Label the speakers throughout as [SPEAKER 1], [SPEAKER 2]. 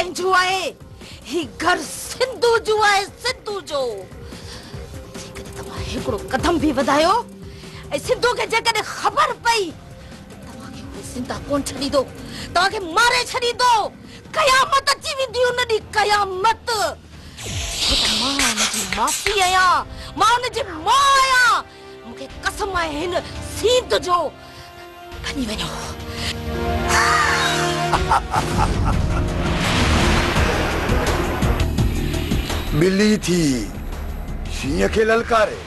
[SPEAKER 1] कंहिंजो आहे ही घर सिंधु जो आहे सिंधु जो जेकॾहिं तव्हां हिकिड़ो कदम बि वधायो ऐं सिंधु खे जेकॾहिं ख़बर पई तव्हांखे उहो ज़िंदा कोन छॾींदो तव्हांखे मारे छॾींदो क़यामत अची वेंदी उन ॾींहुं क़यामत मां हुनजी मासी आहियां मां हुनजी मां आहियां मूंखे कसम आहे हिन सींध जो खणी वञो
[SPEAKER 2] मिली थी शींह खे ललकारे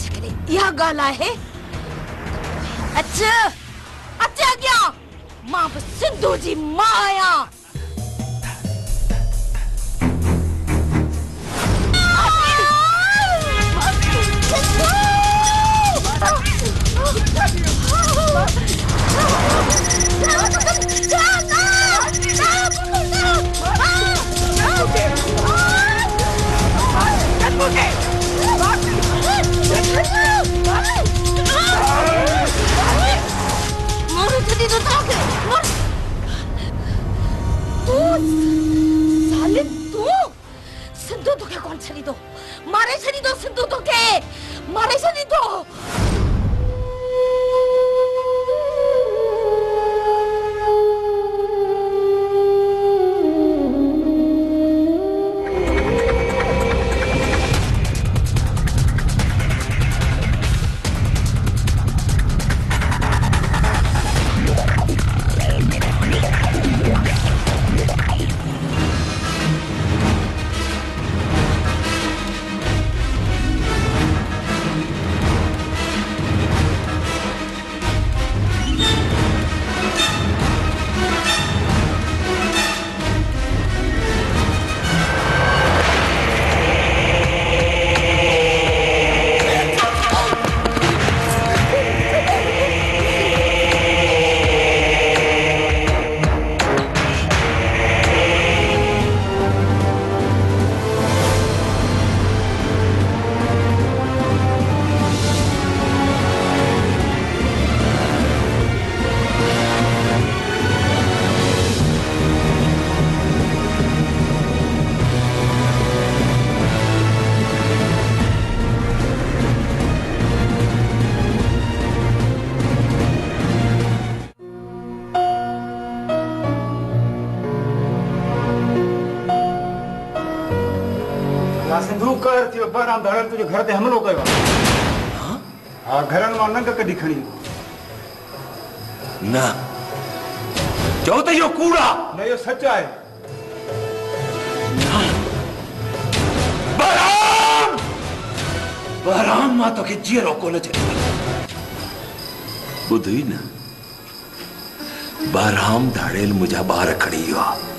[SPEAKER 1] जेकॾहिं इहा ॻाल्हि आहे अच अच अॻियां मां बि सिंधु जी मां आहियां सिंधु तोखे कौन छॾींदो मारे छॾींदो सिंधु तोखे मारे छॾींदो
[SPEAKER 3] बहराम धाड़ल तुझे घर ते हमलो कयो हां घरन मां नंग कढी खणी
[SPEAKER 4] न चओ त इहो कूड़ा
[SPEAKER 3] न इहो सच आहे
[SPEAKER 4] बहराम बहराम मां तोखे जीअरो कोन चयो ॿुधी न बहराम धाड़ेल मुंहिंजा ॿार खणी वियो आहे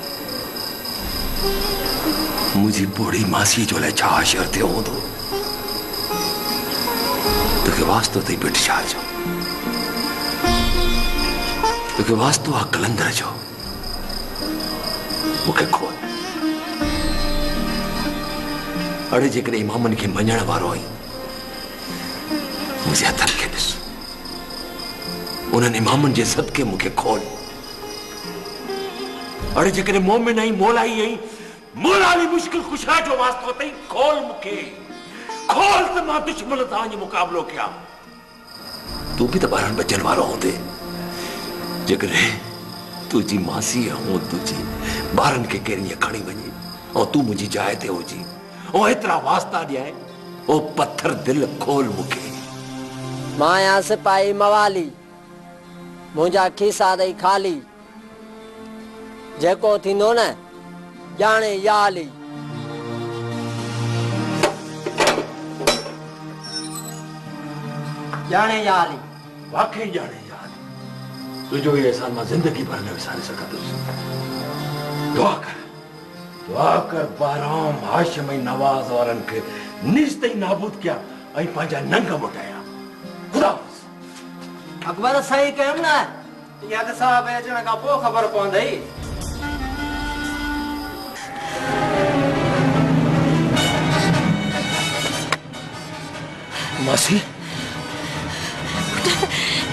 [SPEAKER 4] मुझी बूढ़ी मासी जो लाइ छा आशर थियो हूंदो तोखे वास्तो अथई बिटिशा जो तोखे वास्तो आहे कलंदर जो मूंखे खोल अड़े जेकॾहिं इमामनि खे मञण वारो आहीं मुंहिंजे हथनि खे ॾिस उन्हनि इमामनि जे सदके मूंखे खोल अड़े जेकॾहिं मोमिन आहीं मोलाई आहीं मोलाली मुश्किल खुशा जो वास्तो तई खोल मुखे खोल त मां दुश्मन सां वञी मुक़ाबलो कयां तू बि त ॿारनि बचनि वारो हूंदे जेकॾहिं तुंहिंजी मासी ऐं तुंहिंजी ॿारनि खे केरी खणी वञे ऐं तूं मुंहिंजी जाइ ते हुजी ऐं एतिरा वास्ता ॾियाए ओ पत्थर दिल खोल मुखे
[SPEAKER 5] मां आहियां सिपाही मवाली मुंहिंजा खीसा अथई ख़ाली जेको थींदो न जाने याली जाने याली
[SPEAKER 4] वाकई जाने याली तुझो ये एहसान मां जिंदगी भर न विसारे सघंदुसि दुआ कर बहराम हाशिम ऐं नवाज़ वारनि खे निज ताईं नाबूद कया ऐं पंहिंजा नंग मोटाया खुदा
[SPEAKER 5] अकबर सही कयमि न इहा त साहब अचण खां पोइ ख़बर पवंदई
[SPEAKER 4] मासी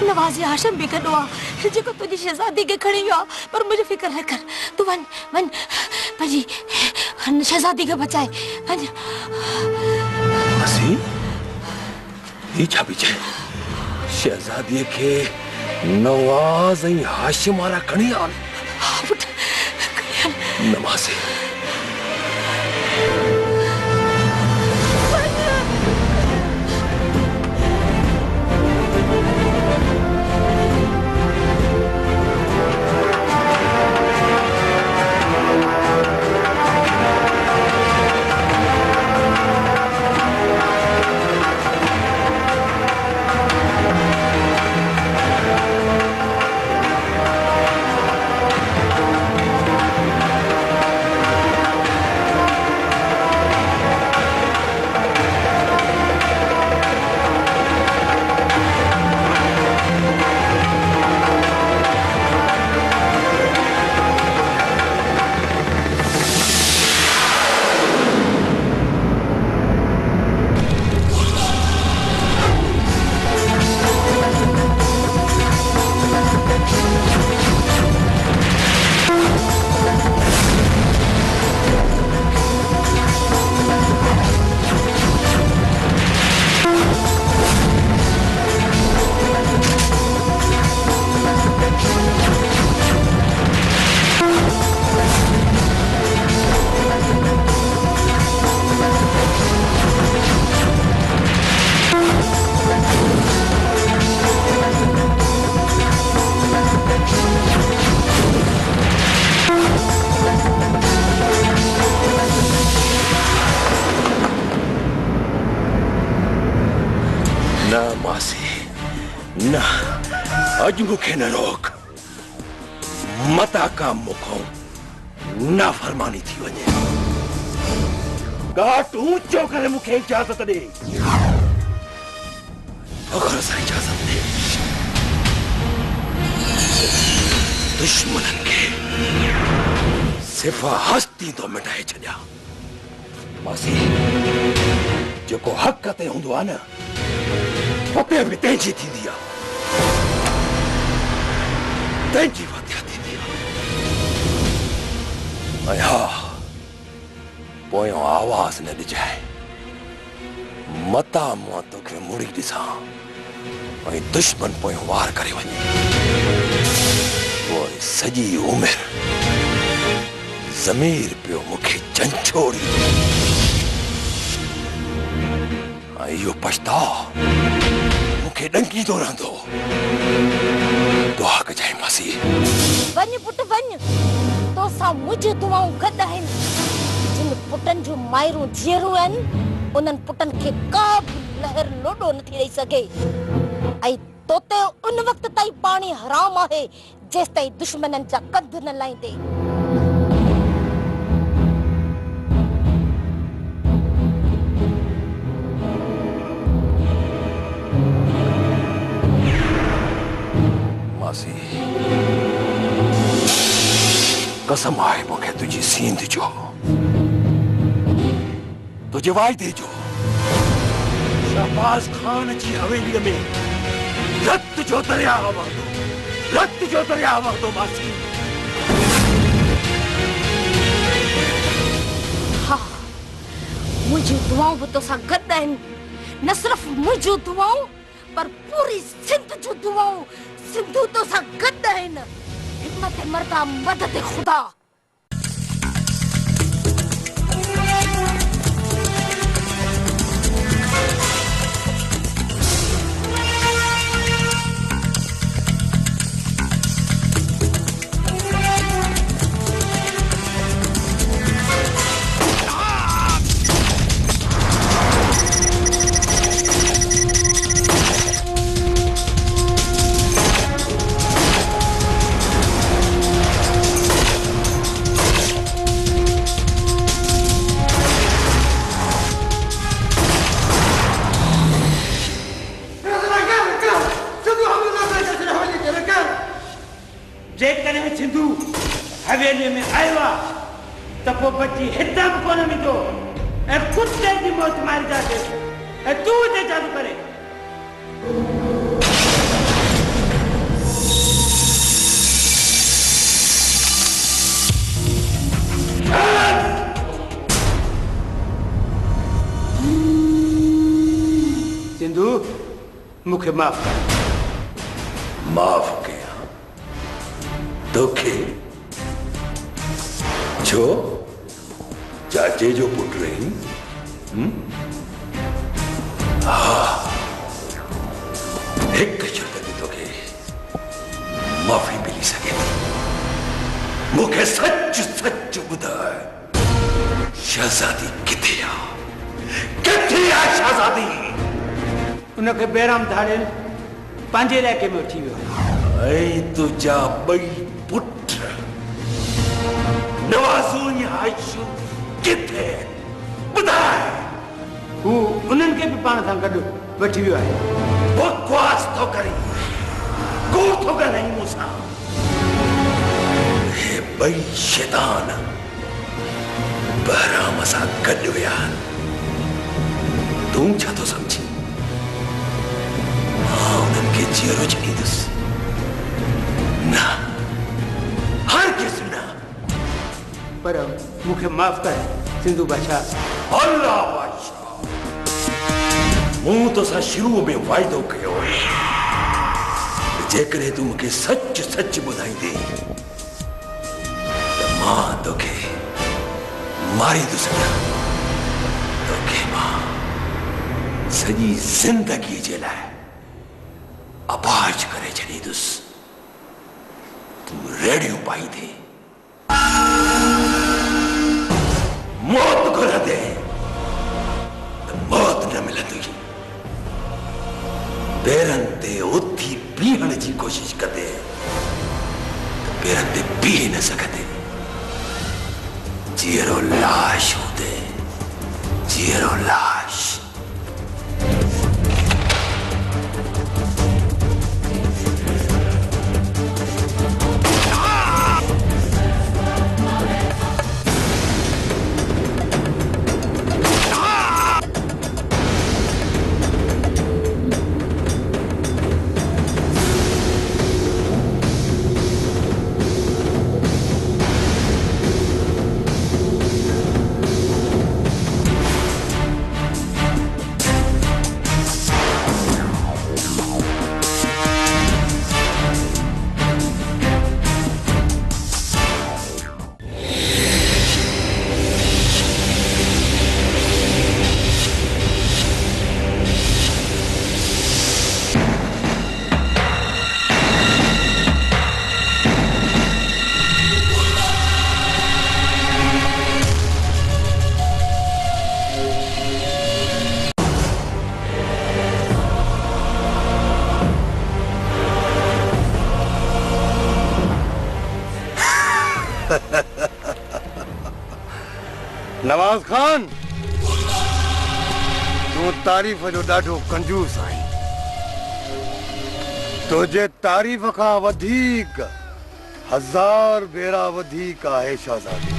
[SPEAKER 1] नवाज़ हाशिम भी कॾो आहे जेको तुझी शहजादी के खड़ी वियो पर मुझे फिक्र न कर तू वन वन पंहिंजी शहजादी के बचाए वन
[SPEAKER 4] मासी ये छा पई चए शहजादी के नवाज ऐं हाशिम वारा खणी आन नमाज़ी ना अज मुखे न रोक मता का मुखो ना फरमानी थी वने गाट ऊंचो करे मुखे इजाजत दे फखर सा इजाजत दे दुश्मनन के सिफा हस्ती तो मिटाए छया मासी जो हक ते हुंदो आ न फतेह भी तेजी थी दिया तेजी फतेह थी दिया आया पोयो आवाज न दिजाए मता मुआ तो के मुड़ी दिसा ऐं दुश्मन पोयो वार करे वने वो सजी उम्र ज़मीर पियो मुखे चंचोड़ी यो पछताओ मुखे डंकी तो रहंदो दुआ कजाए मासी
[SPEAKER 1] वन पुट वन तो सा मुझे दुआऊं गद आहिन जिन पुटन जो मायरू जीरू आहिन उन्हनि पुटन खे का बि लहर लोडो न थी रही सके ऐं तोते उन वक्त ताईं पाणी हराम आहे जेस ताईं दुश्मनन जा कंध न लाईंदे
[SPEAKER 4] कसम आहे मुखे तुझी सींध जो तुझे वायदे जो शहबाज खान जी हवेली में रत जो दरिया वहदो मासी
[SPEAKER 1] हाँ मुझे दुआऊं भी तो सा गद आहिन न सिर्फ मुझे दुआऊं पर पूरी सिंध जो दुआऊं सिंधु तो सा गद आहिन हिम्मत मर्दा मदद खुदा
[SPEAKER 5] हवेली में आयो तो पो बच्ची हिदम कोन मिलो ए कुत्ते की मौत मार जाते ए तू दे जादू करे मुखे माफ कर।
[SPEAKER 4] माफ कया तोखे छो चाचे जो पुट रही। एक शर्त में तोखे माफी मिली सके थी। मुखे सच सच बुधाए शहजादी किथे आ? किथे आ शहजादी?
[SPEAKER 5] उनके बेराम धाड़े पंहिंजे इलाइक़े में उठी वियो।
[SPEAKER 4] ऐ तुझा बई पुट नवाज़ो या आयशू किथे बुधाए?
[SPEAKER 5] हू उन्हनि खे बि पाण सां गॾु वठी वियो आहे।
[SPEAKER 4] बकवास तो करी कूड़ तो ॻाल्हाई मूंसां। हे बई शैतान बहराम सां गॾु विया। तूं छा थो समझी? मां उन्हनि खे जीअरो छॾींदुसि न, हरगिज़ न।
[SPEAKER 5] पर मुखे माफ कर सिंधु बादशाह।
[SPEAKER 4] अल्लाह बादशाह, मूं तोसां शुरू में वाइदो कयो हो जेकॾहिं तूं मूंखे सच सच ॿुधाईंदे त मां तोखे मारींदुसि न। तोखे मां सॼी ज़िंदगी जे लाइ अपाज करे छॾींदुसि। तूं रेडियो पाई थे मौत घुरंदे त मौत न मिलंदी। पेरनि ते उथी बीहण जी कोशिश कंदे त पेरनि ते बीह न सघंदे। जीअरो लाश हूंदे, जीअरो लाश।
[SPEAKER 2] नवाज खान, तू तारीफ़ जो ॾाढो कंजूस आहीं। तुझे तारीफ़ खां वधीक 1000 भेरा वधीक आहे शहज़ादी।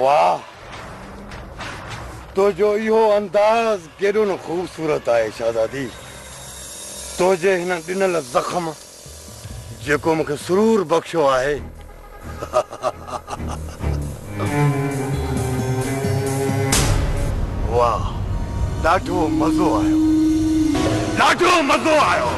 [SPEAKER 2] वाह, तो जो इहो अंदाज केॾो न ख़ूबसूरत आहे शहज़ादी। तुझे हिन ॾिनल ज़ख़्म जेको मूंखे सुरूर बख़्शियो आहे। वाह, ॾाढो मज़ो आयो, ॾाढो मज़ो आयो।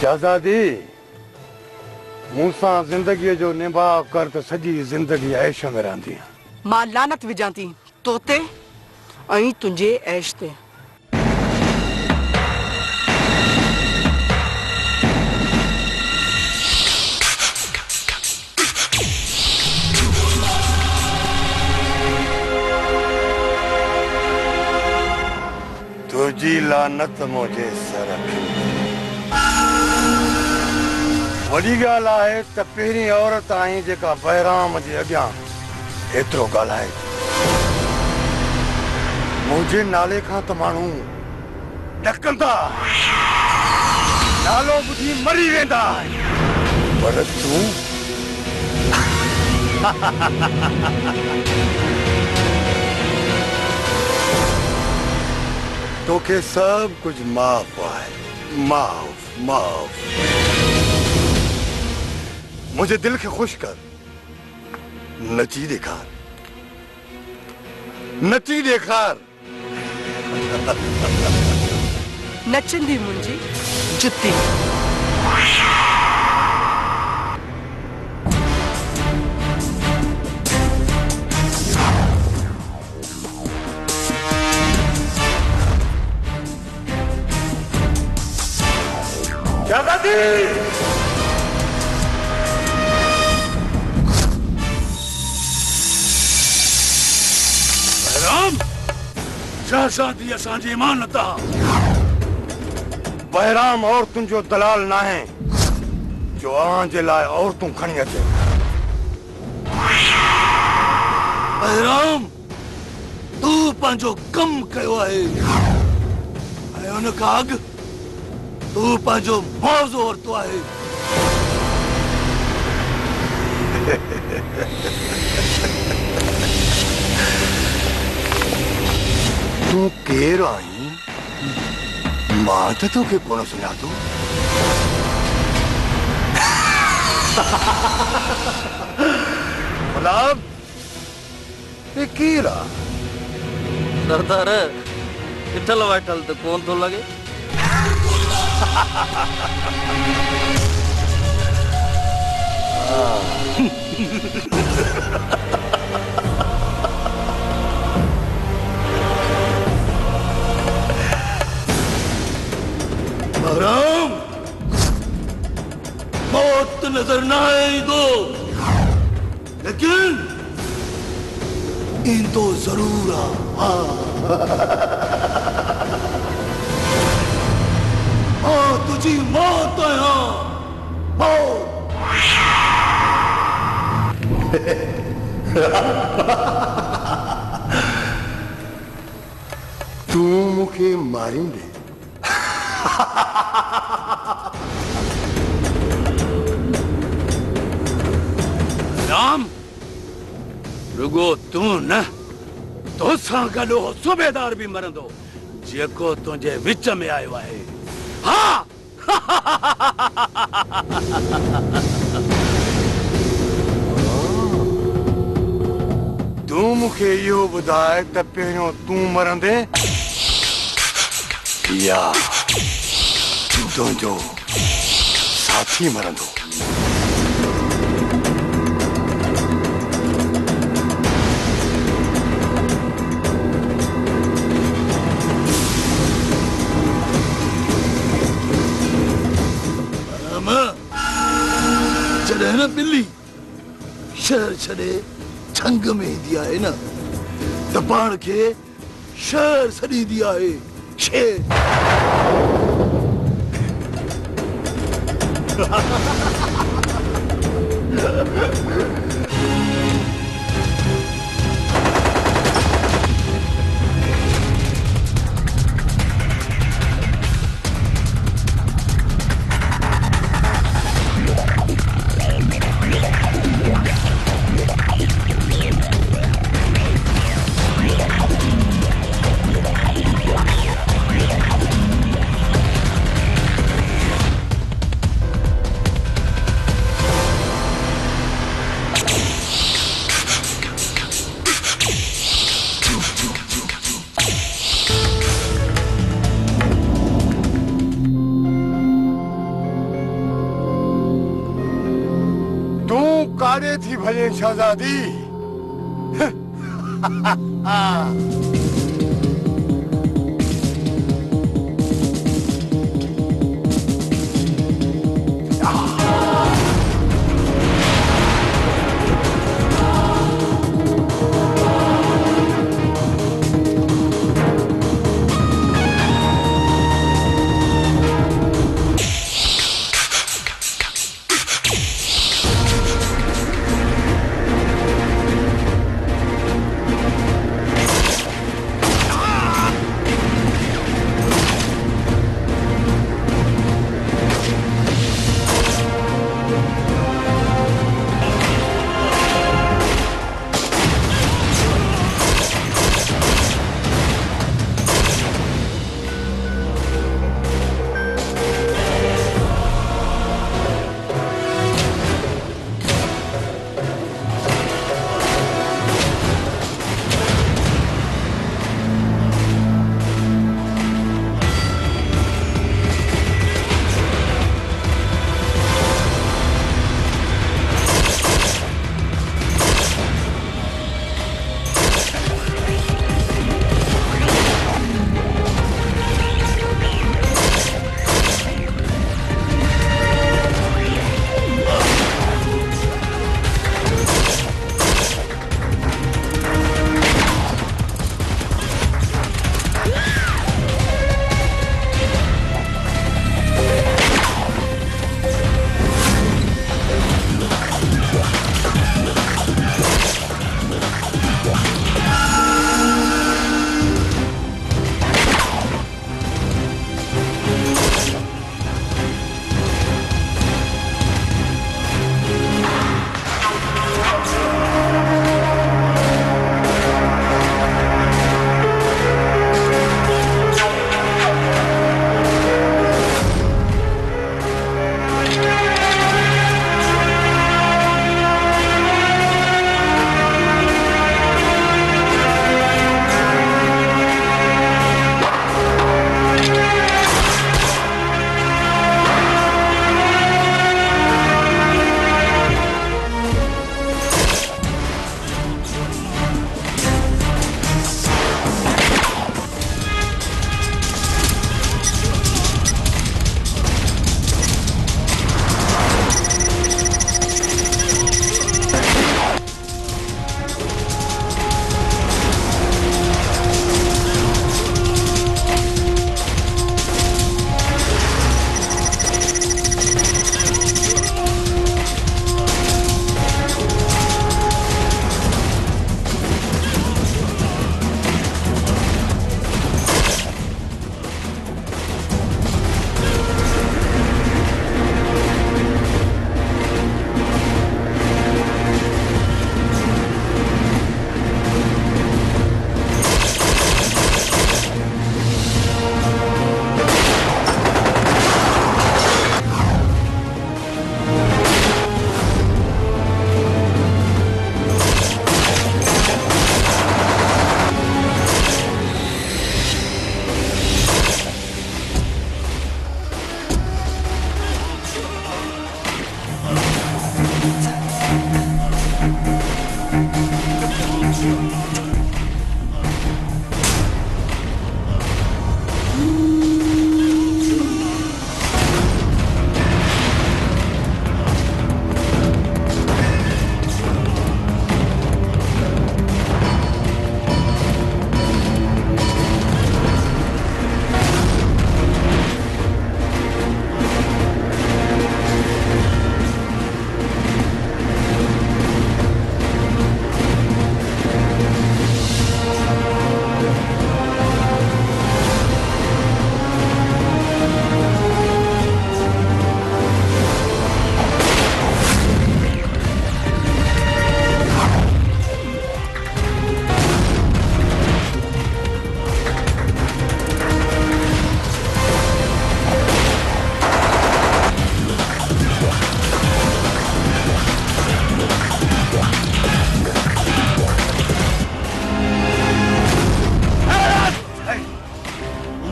[SPEAKER 2] शहज़ादी, मूंसां ज़िंदगीअ जो निभाउ कर त सॼी ज़िंदगी ऐश में रहंदी।
[SPEAKER 6] मां लानत विझां थी तो ते ऐं तुंहिंजे ऐश ते।
[SPEAKER 2] तुझी लानत मुझे सर। वॾी ॻाल्हि आहे त पहिरीं औरत आई जेका बहराम जे अॻियां एतिरो ॻाल्हाए मुंहिंजे नाले खां त माण्हू ॾकंदा नालो ॿुधी मरी वेंदा पर तूं तोखे सब कुछ माफ़ है माफ़ माफ़ मुझे दिल के खुश कर नची दिखार नची दिखार
[SPEAKER 6] नचंदी मुंहिंजी जुती
[SPEAKER 4] शहजादी
[SPEAKER 7] राम शहजादी असांजी इमानत
[SPEAKER 2] बहराम औरतुनि जो दलाल ना है जो अवां जे लाइ औरतूं खणी अचे
[SPEAKER 7] बहराम तू पंहिंजो कम कयो आहे ऐं उन खां अॻु तू पंहिंजो मुआवज़ो वरितो आहे
[SPEAKER 2] तूं केरु आहीं मां त तोखे कोन सुञातो गुलाब ये केरु आहे
[SPEAKER 8] सरदार ॾिठल वाइठल त कोन थो लॻे
[SPEAKER 7] बहराम मौत नजर न ईंदो लेकिन ईंदो जरूर हाँ तुझी मौत आहियां मौत
[SPEAKER 2] तूं मूंखे मारींदे
[SPEAKER 7] राम रुगो तू न तोसां गॾु हो सूबेदार बि मरंदो जेको तुंहिंजे विच में आयो आहे हाँ
[SPEAKER 2] तूं मूंखे इहो ॿुधाए त पहिरियों तूं मरंदे या तुंहिंजो साथी मरंदो
[SPEAKER 7] जॾहिं न ॿिली शहर छॾे छंग में ईंदी आहे न त पाण खे शहर छॾींदी आहे शेर
[SPEAKER 2] काॾे थी भॼे शहज़ादी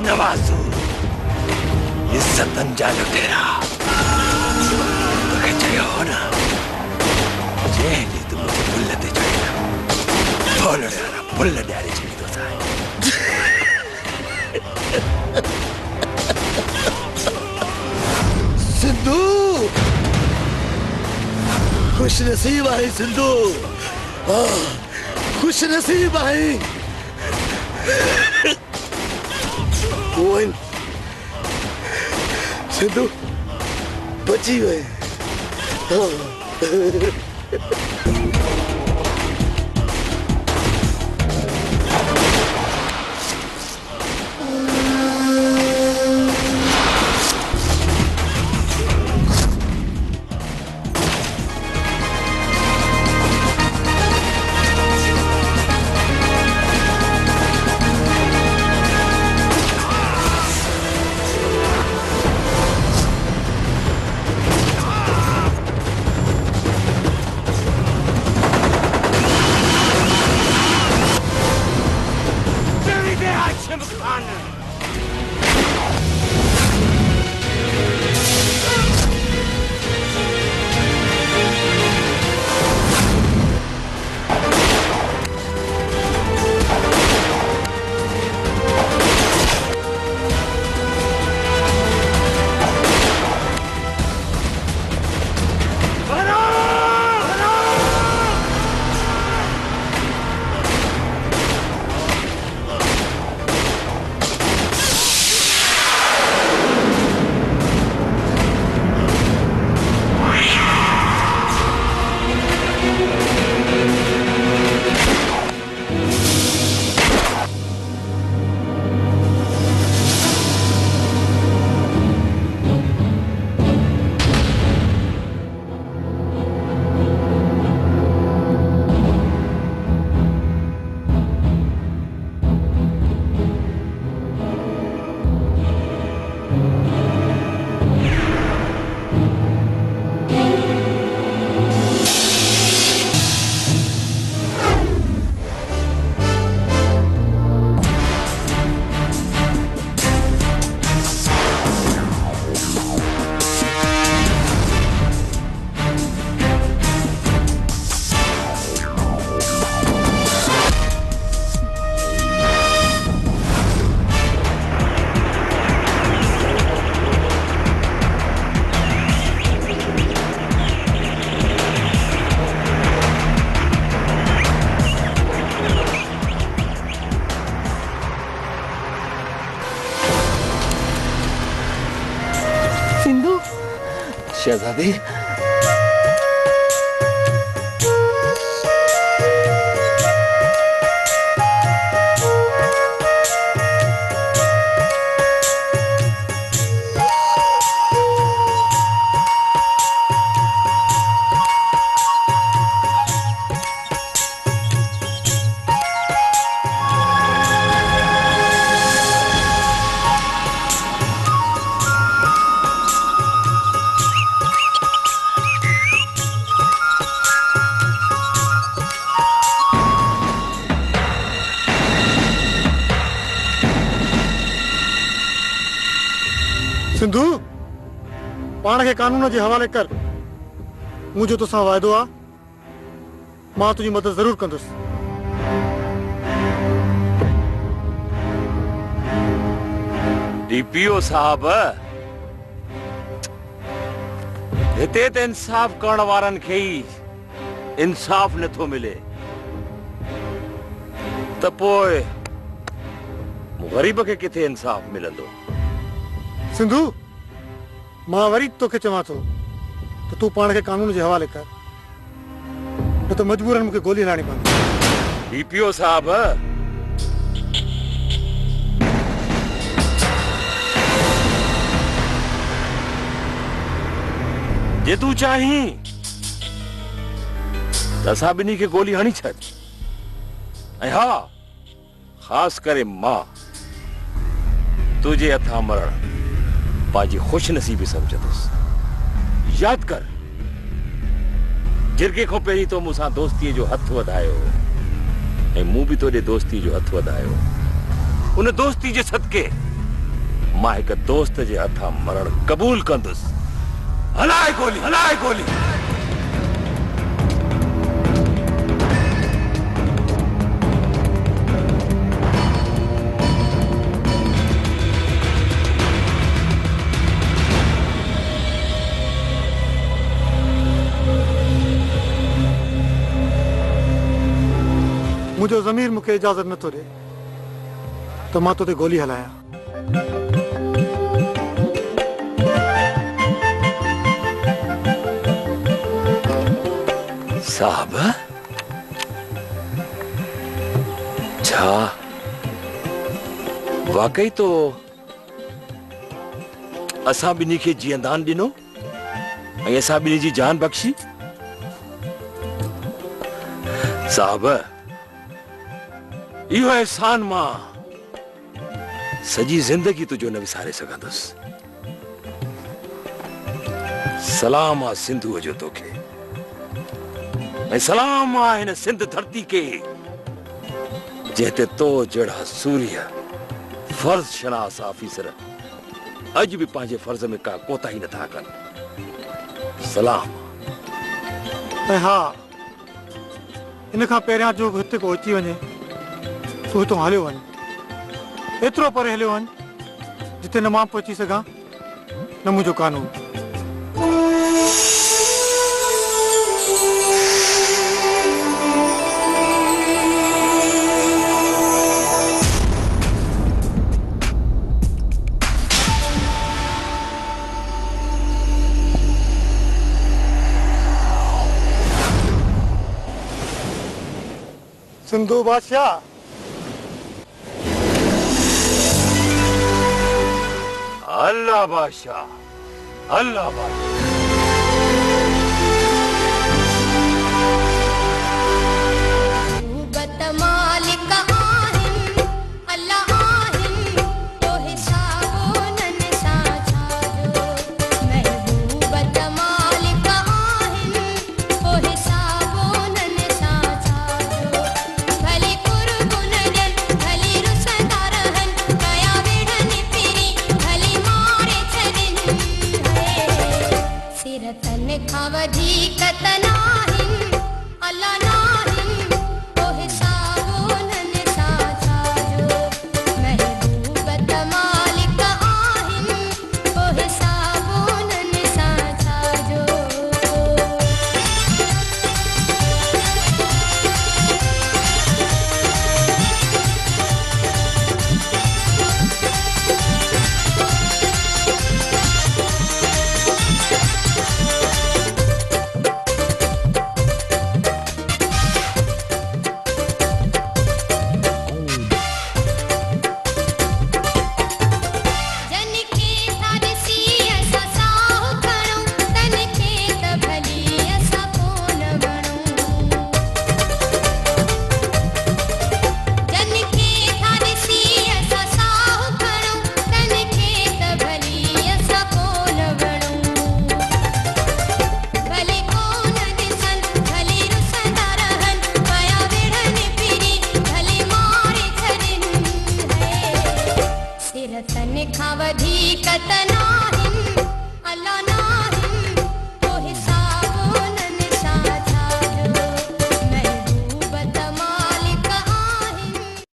[SPEAKER 7] नवाज़ू इज्जतन जा लुटेरा तोखे चयो हो न जे नी तू मुझे बुल्ल ते चढ़ी बोलड़े वाला बुल्ल ॾियारे छॾी थो साईं
[SPEAKER 9] सिंधु खुश नसीब आहे सिंधु खुश नसीब आहे कोइन सिंधु बची वई शहजादी
[SPEAKER 3] सिंधु पाण खे कानून जे हवाले कर मुझे तोसां वाइदो आहे मां तुंहिंजी मदद ज़रूर कंदुसि
[SPEAKER 7] डीपीओ साहब हिते त इंसाफ करण वारनि खे ई इंसाफ नथो मिले त पोइ ग़रीब खे किथे इंसाफ मिलंदो
[SPEAKER 3] सिंधु मां वरी तोखे चवां थो त तूं पाण खे कानून जे हवाले कर न त मजबूरन मूंखे गोली हलाइणी पवंदी
[SPEAKER 7] डीपीओ साहब जे तूं चाहीं त असां ॿिन्ही खे गोली हणी छॾ ऐं हा ख़ासि करे मां तुंहिंजे हथां मरण पंहिंजी खुश नसीबी समझंदुसि यादि कर जिरगे खां पहिरीं तो मूंसां दोस्तीअ जो हथ वधायो ऐं मूं बि तोॾे दोस्ती जो हथ वधायो उन दोस्ती जे सदके
[SPEAKER 4] मां हिक दोस्त जे हथां मरण कबूल कंदुसि। हलाए गोली, हलाए गोली।
[SPEAKER 3] मुझो ज़मीर मूंखे इजाज़त नथो ॾे त मां तोते गोली हलायां।
[SPEAKER 4] साहब, छा वाकई तो असां ॿिन्ही खे जीअंदान ॾिनो ऐं असां ॿिन्ही जी जान बख़्शी? साहब, इहो एहसान मां सॼी ज़िंदगी तुंहिंजो न विसारे सघंदुसि। सलाम आहे सिंधूअ जो तोखे, ऐं सलाम आहे हिन सिंध धरती के जंहिं तो जहिड़ा सूर्य फर्ज़ शनास ऑफिसर अॼु बि पंहिंजे फर्ज़ में का कोताही नथा कनि। सलाम।
[SPEAKER 3] ऐं हा, इन खां पहिरियां जो हिते को अची वञे तूं हितां हलियो वञ, एतिरो परे हलियो वञ जिते न मां पहुची सघां न मुंहिंजो कानून। सिंधु बादशाह,
[SPEAKER 4] अल्लाह बादशाह, अल्लाह बादशाह।
[SPEAKER 10] तन खां वधीक त नाहे।